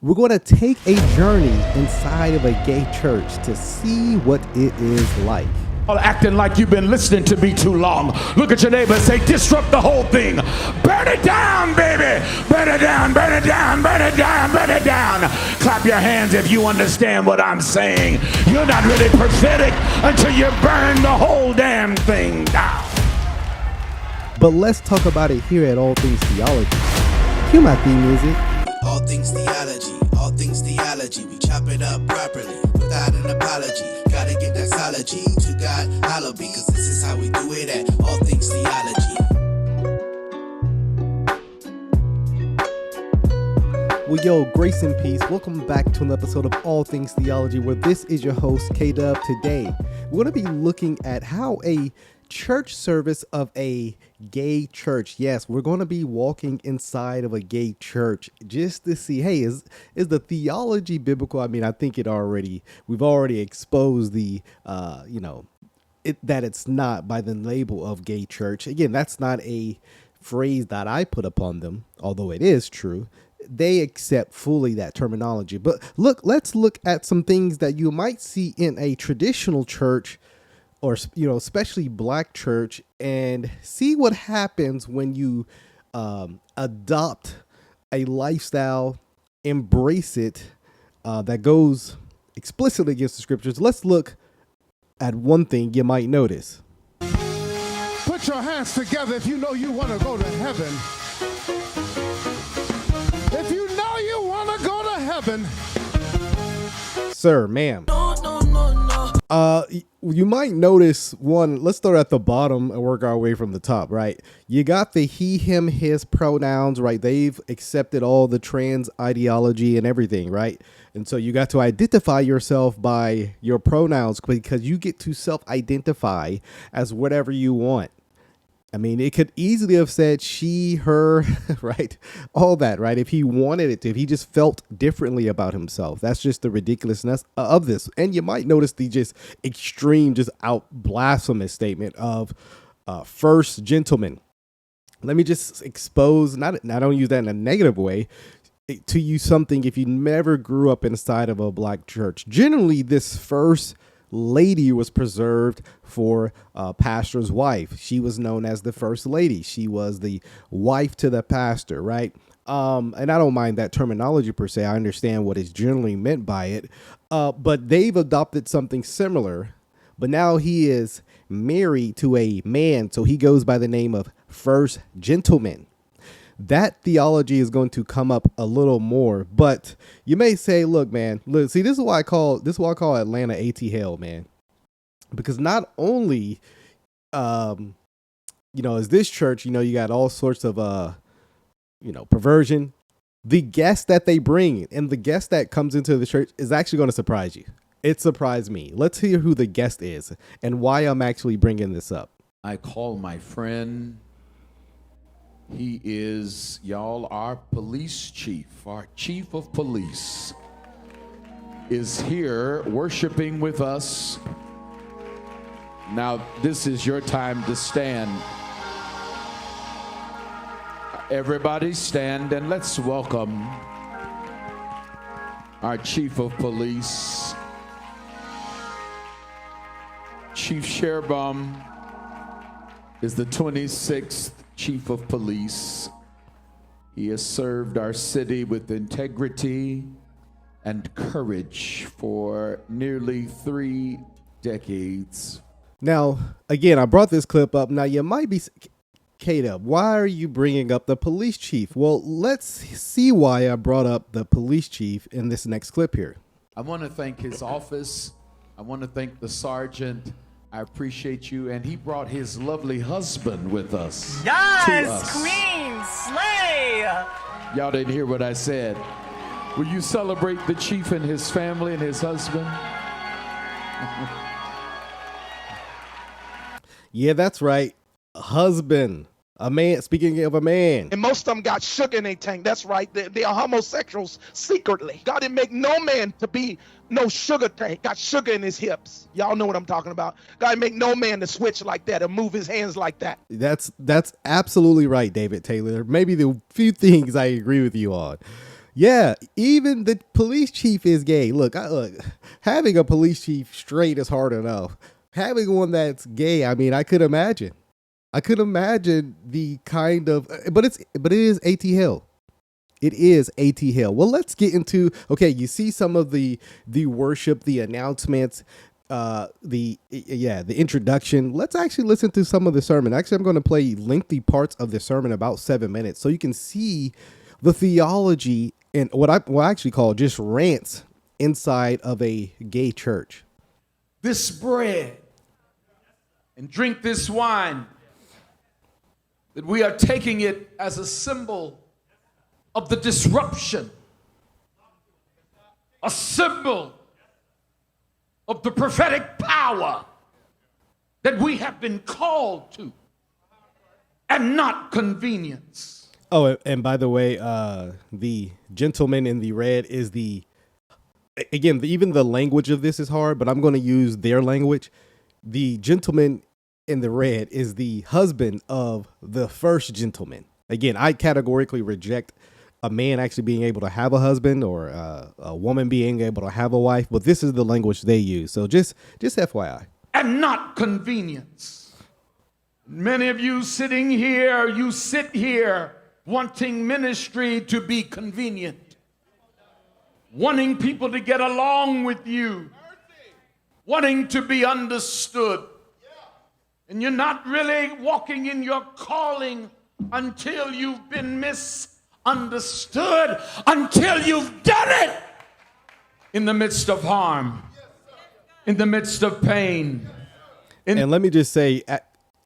We're going to take a journey inside of a gay church to see what it is like. All acting like you've been listening to me too long. Look at your neighbor and say, disrupt the whole thing. Burn it down, baby. Burn it down, burn it down, burn it down, burn it down. Clap your hands if you understand what I'm saying. You're not really prophetic until you burn the whole damn thing down. But let's talk about it here at All Things Theology. Cue my theme music. All things theology, all things theology. We chop it up properly without an apology. Gotta give that theology to God, hallowed be, cause this is how we do it at All Things Theology. Well, yo, grace and peace. Welcome back to an episode of All Things Theology, where this is your host, K-Dub. Today, we're going to be looking at how a church service of a gay church. Yes, we're going to be walking inside of a gay church just to see, hey, is the theology biblical? I mean, I think we've already exposed the, that it's not by the label of gay church. Again, that's not a phrase that I put upon them, although it is true. They accept fully that terminology. But let's look at some things that you might see in a traditional church, or, especially black church, and see what happens when you adopt a lifestyle, embrace it, that goes explicitly against the scriptures. Let's look at one thing you might notice. Put your hands together if you know you want to go to heaven. If you know you want to go to heaven. Sir, ma'am. You might notice one. Let's start at the bottom and work our way from the top, right? You got the he, him, his pronouns, right? They've accepted all the trans ideology and everything, right? And so you got to identify yourself by your pronouns because you get to self-identify as whatever you want. I mean, it could easily have said she, her, right? All that, right? If he wanted it to, if he just felt differently about himself. That's just the ridiculousness of this. And you might notice the just extreme, just out blasphemous statement of first gentleman. Let me just expose, I don't use that in a negative way, to you something if you never grew up inside of a black church. Generally, this first lady was preserved for pastor's wife. She was known as the first lady. She was the wife to the pastor, right? And I don't mind that terminology per se. I understand what is generally meant by it. But they've adopted something similar. But now he is married to a man, so he goes by the name of first gentleman. That theology is going to come up a little more, but you may say, look, man, see, this is why I call Atlanta AT hell, man, because not only, is this church, you got all sorts of, perversion. The guest that they bring and the guest that comes into the church is actually going to surprise you. It surprised me. Let's hear who the guest is and why I'm actually bringing this up. I call my friend. He is, y'all, our police chief, our chief of police is here worshiping with us. Now, this is your time to stand. Everybody stand and let's welcome our chief of police, Chief Sherbum is the 26th Chief of Police. He has served our city with integrity and courage for nearly 3 decades. Now, again, I brought this clip up. Now, you might be, K-Dub, why are you bringing up the police chief? Well, let's see why I brought up the police chief in this next clip here. I want to thank his office. I want to thank the sergeant. I appreciate you. And he brought his lovely husband with us. Yes, Queen, slay. Y'all didn't hear what I said. Will you celebrate the chief and his family and his husband? Yeah, that's right. Husband. A man, speaking of a man. And most of them got sugar in their tank. That's right. They are homosexuals secretly. God didn't make no man to be no sugar tank. Got sugar in his hips. Y'all know what I'm talking about. God didn't make no man to switch like that or move his hands like that. That's absolutely right, David Taylor. Maybe the few things I agree with you on. Yeah, even the police chief is gay. Look, having a police chief straight is hard enough. Having one that's gay, I mean, I could imagine. I could imagine the kind of, but it is AT Hill. It is AT Hill. Well, let's get into, okay, you see some of the worship, the announcements, the introduction. Let's actually listen to some of the sermon. Actually, I'm going to play lengthy parts of the sermon, about 7 minutes, so you can see the theology and what I actually call just rants inside of a gay church. This bread and drink this wine, that we are taking it as a symbol of the disruption, a symbol of the prophetic power that we have been called to, and not convenience. Oh, and by the way, the gentleman in the red is even the language of this is hard, but I'm going to use their language. The gentleman in the red is the husband of the first gentleman. Again, I categorically reject a man actually being able to have a husband, or a woman being able to have a wife, but this is the language they use. So just FYI. And not convenience. Many of you sitting here, you sit here wanting ministry to be convenient, wanting people to get along with you, wanting to be understood. And you're not really walking in your calling until you've been misunderstood, until you've done it in the midst of harm, in the midst of pain. And let me just say,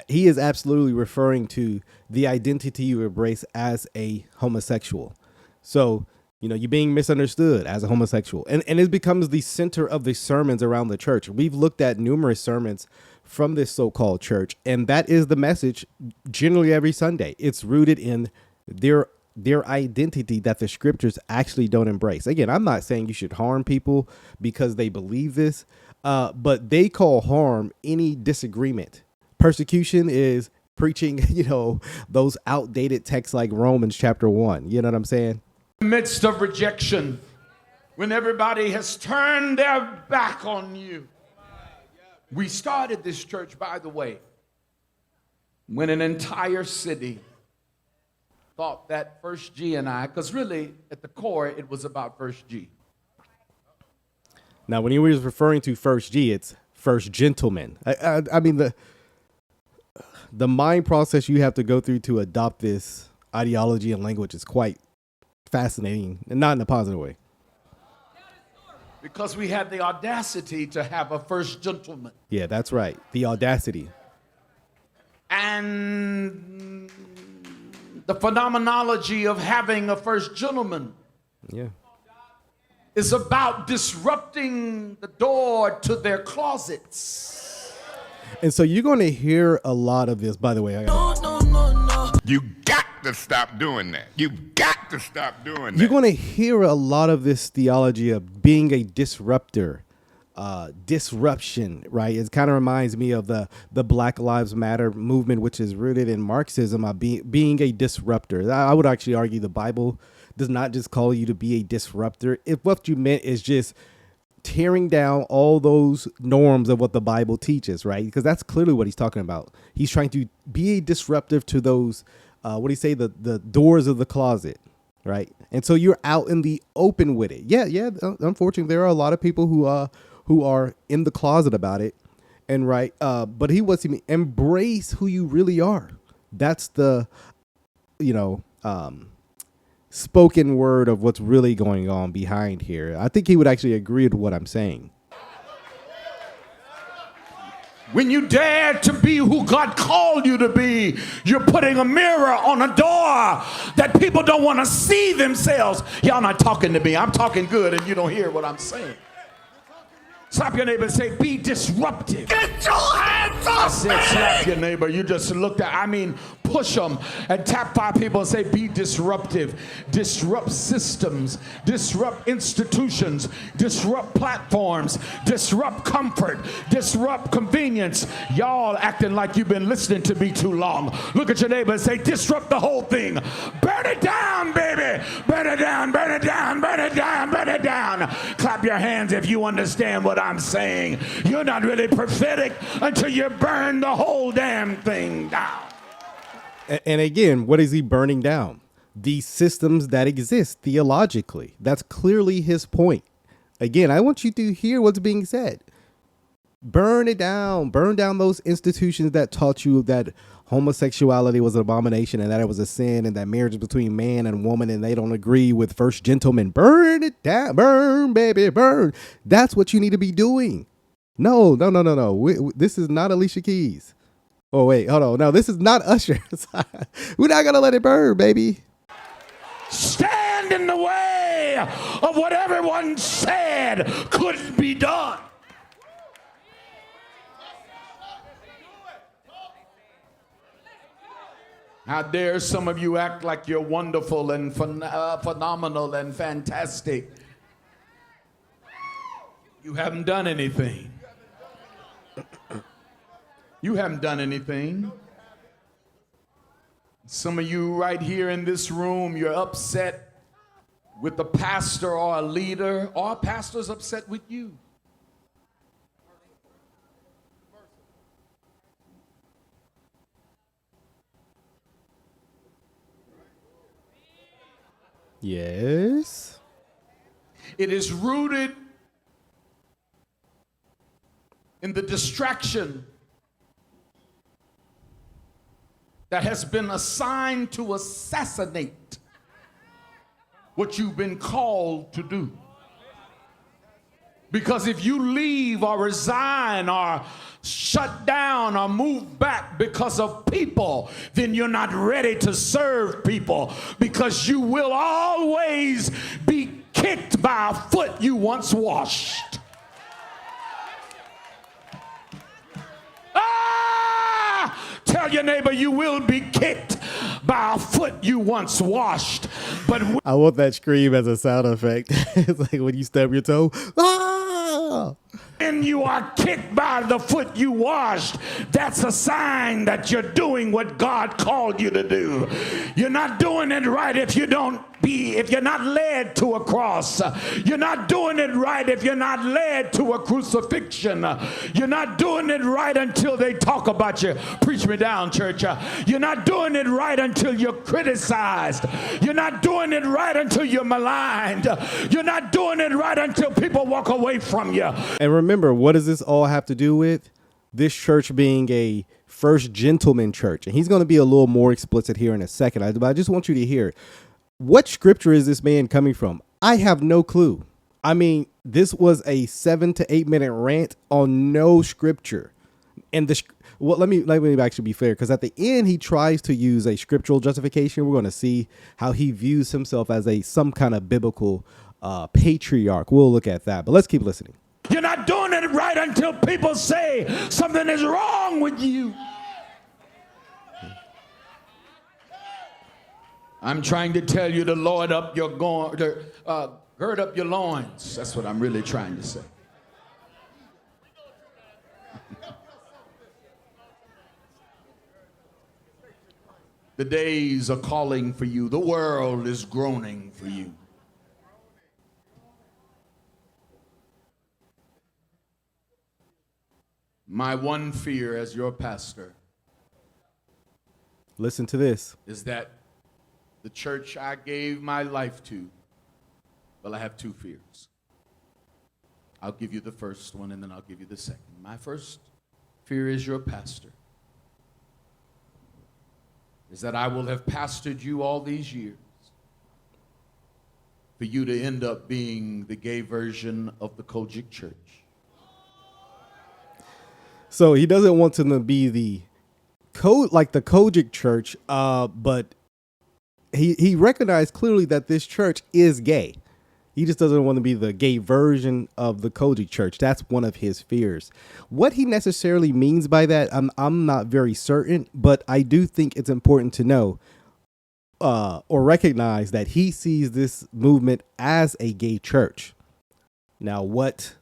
he is absolutely referring to the identity you embrace as a homosexual. So, you're being misunderstood as a homosexual. And it becomes the center of the sermons around the church. We've looked at numerous sermons from this so-called church, and that is the message generally every Sunday. It's rooted in their identity that the scriptures actually don't embrace. Again, I'm not saying you should harm people because they believe this, but they call harm any disagreement. Persecution is preaching, those outdated texts like Romans chapter 1. You know what I'm saying? In the midst of rejection, when everybody has turned their back on you. We started this church, by the way, when an entire city thought that First G and I, because really at the core it was about First G. Now, when he was referring to First G, it's First Gentleman. I mean, the mind process you have to go through to adopt this ideology and language is quite fascinating, and not in a positive way. Because we had the audacity to have a first gentleman. Yeah, that's right. The audacity. And the phenomenology of having a first gentleman is about disrupting the door to their closets. And so you're going to hear a lot of this, by the way. You got to stop doing that. You got to stop doing that. You're going to hear a lot of this theology of being a disruptor, disruption, right? It kind of reminds me of the Black Lives Matter movement, which is rooted in Marxism, being a disruptor. I would actually argue the Bible does not just call you to be a disruptor. If what you meant is just tearing down all those norms of what the Bible teaches, right? Because that's clearly what he's talking about. He's trying to be a disruptive to those, what do you say, the doors of the closet, right? And so you're out in the open with it. Yeah. Unfortunately, there are a lot of people who are in the closet about it, and right. But he wants to embrace who you really are. That's the, spoken word of what's really going on behind here. I think he would actually agree with what I'm saying. When you dare to be who God called you to be, you're putting a mirror on a door that people don't want to see themselves. Y'all not talking to me. I'm talking good and you don't hear what I'm saying. Slap your neighbor and say, be disruptive. Get your hands off I said, slap your neighbor. You just looked at, put push them and tap 5 people and say, be disruptive. Disrupt systems, disrupt institutions, disrupt platforms, disrupt comfort, disrupt convenience. Y'all acting like you've been listening to me too long. Look at your neighbor and say, disrupt the whole thing. Burn it down, baby. Burn it down, burn it down, burn it down, burn it down. Clap your hands if you understand what I'm saying. You're not really prophetic until you burn the whole damn thing down. And again, what is he burning down? The systems that exist theologically. That's clearly his point. Again, I want you to hear what's being said. Burn it down. Burn down those institutions that taught you that homosexuality was an abomination and that it was a sin and that marriage is between man and woman and they don't agree with first gentlemen. Burn it down. Burn, baby, burn. That's what you need to be doing. No. This is not Alicia Keys. Oh, wait, hold on. No, this is not Usher. We're not going to let it burn, baby. Stand in the way of what everyone said couldn't be done. How dare some of you act like you're wonderful and phenomenal and fantastic. You haven't done anything. You haven't done anything. Some of you right here in this room, you're upset with a pastor or a leader, or a pastor's upset with you. Yes. It is rooted in the distraction that has been assigned to assassinate what you've been called to do. Because if you leave or resign or shut down or move back because of people, then you're not ready to serve people, because you will always be kicked by a foot you once washed. Tell your neighbor, you will be kicked by a foot you once washed. But I want that scream as a sound effect. It's like when you stub your toe. Ah! when you are kicked by the foot you washed, that's a sign that you're doing what God called you to do. You're not doing it right if you're not led to a cross. You're not doing it right if you're not led to a crucifixion. You're not doing it right until they talk about you. Preach me down, church. You're not doing it right until you're criticized. You're not doing it right until you're maligned. You're not doing it right until people walk away from you. And remember, what does this all have to do with? This church being a first gentleman church. And he's going to be a little more explicit here in a second. But I just want you to hear, what scripture is this man coming from? I have no clue. I mean, this was a 7 to 8 minute rant on no scripture. And let me actually be fair, because at the end he tries to use a scriptural justification. We're going to see how he views himself as some kind of biblical patriarch. We'll look at that, but let's keep listening. You're not doing it right until people say something is wrong with you. I'm trying to tell you to gird up your loins. That's what I'm really trying to say. The days are calling for you. The world is groaning for you. My one fear as your pastor, listen to this, is that the church I gave my life to, well, I have two fears. I'll give you the first one and then I'll give you the second. My first fear as your pastor is that I will have pastored you all these years for you to end up being the gay version of the Kojic church. So he doesn't want to be the Kojic church, but he recognized clearly that this church is gay. He just doesn't want to be the gay version of the Kojic church. That's one of his fears. What he necessarily means by that, I'm not very certain, but I do think it's important to know or recognize that he sees this movement as a gay church. Now, what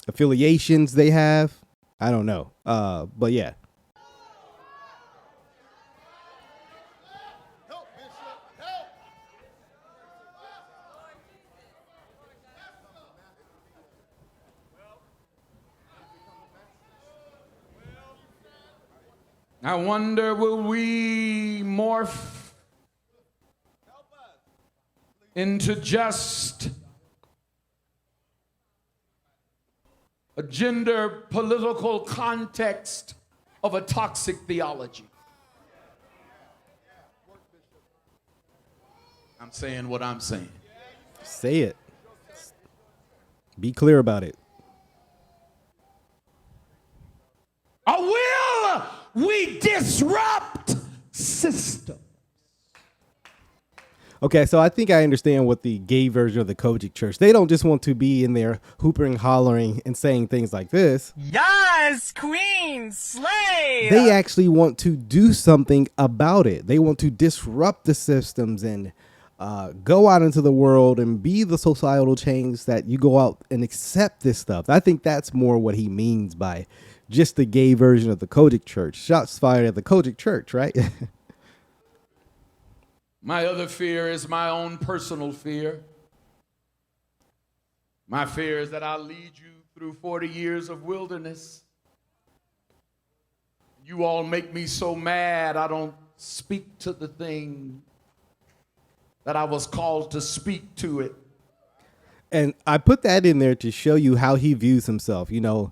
affiliations they have, I don't know. But yeah. I wonder, will we morph into just a gender political context of a toxic theology? I'm saying what I'm saying. Say it. Be clear about it. Or will we disrupt systems? Okay, so I think I understand what the gay version of the Kojic church. They don't just want to be in there hooping, hollering, and saying things like this. Yes, Queen, slay! They actually want to do something about it. They want to disrupt the systems and go out into the world and be the societal change that you go out and accept this stuff. I think that's more what he means by just the gay version of the Kojic church. Shots fired at the Kojic church, right? My other fear is my own personal fear. My fear is that I'll lead you through 40 years of wilderness. You all make me so mad I don't speak to the thing that I was called to speak to it. And I put that in there to show you how he views himself. You know,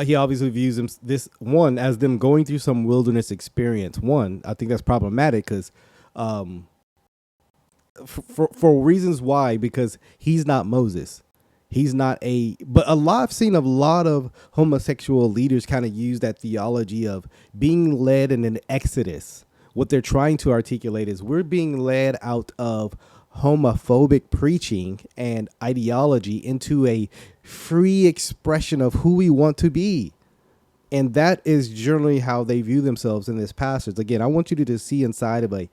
he obviously views this one as them going through some wilderness experience. One, I think that's problematic because for reasons why, because he's not Moses. He's not but I've seen a lot of homosexual leaders kind of use that theology of being led in an exodus. What they're trying to articulate is we're being led out of homophobic preaching and ideology into a free expression of who we want to be. And that is generally how they view themselves in this passage. Again, I want you to just see inside of a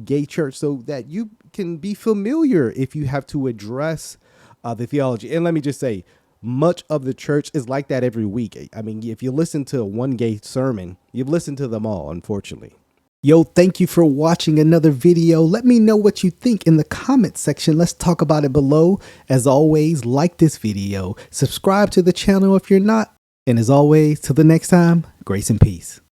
gay church so that you can be familiar if you have to address the theology. And let me just say, much of the church is like that every week. I mean, if you listen to one gay sermon, you've listened to them all, unfortunately. Yo, thank you for watching another video. Let me know what you think in the comment section. Let's talk about it below. As always, like this video, subscribe to the channel if you're not. And as always, till the next time, grace and peace.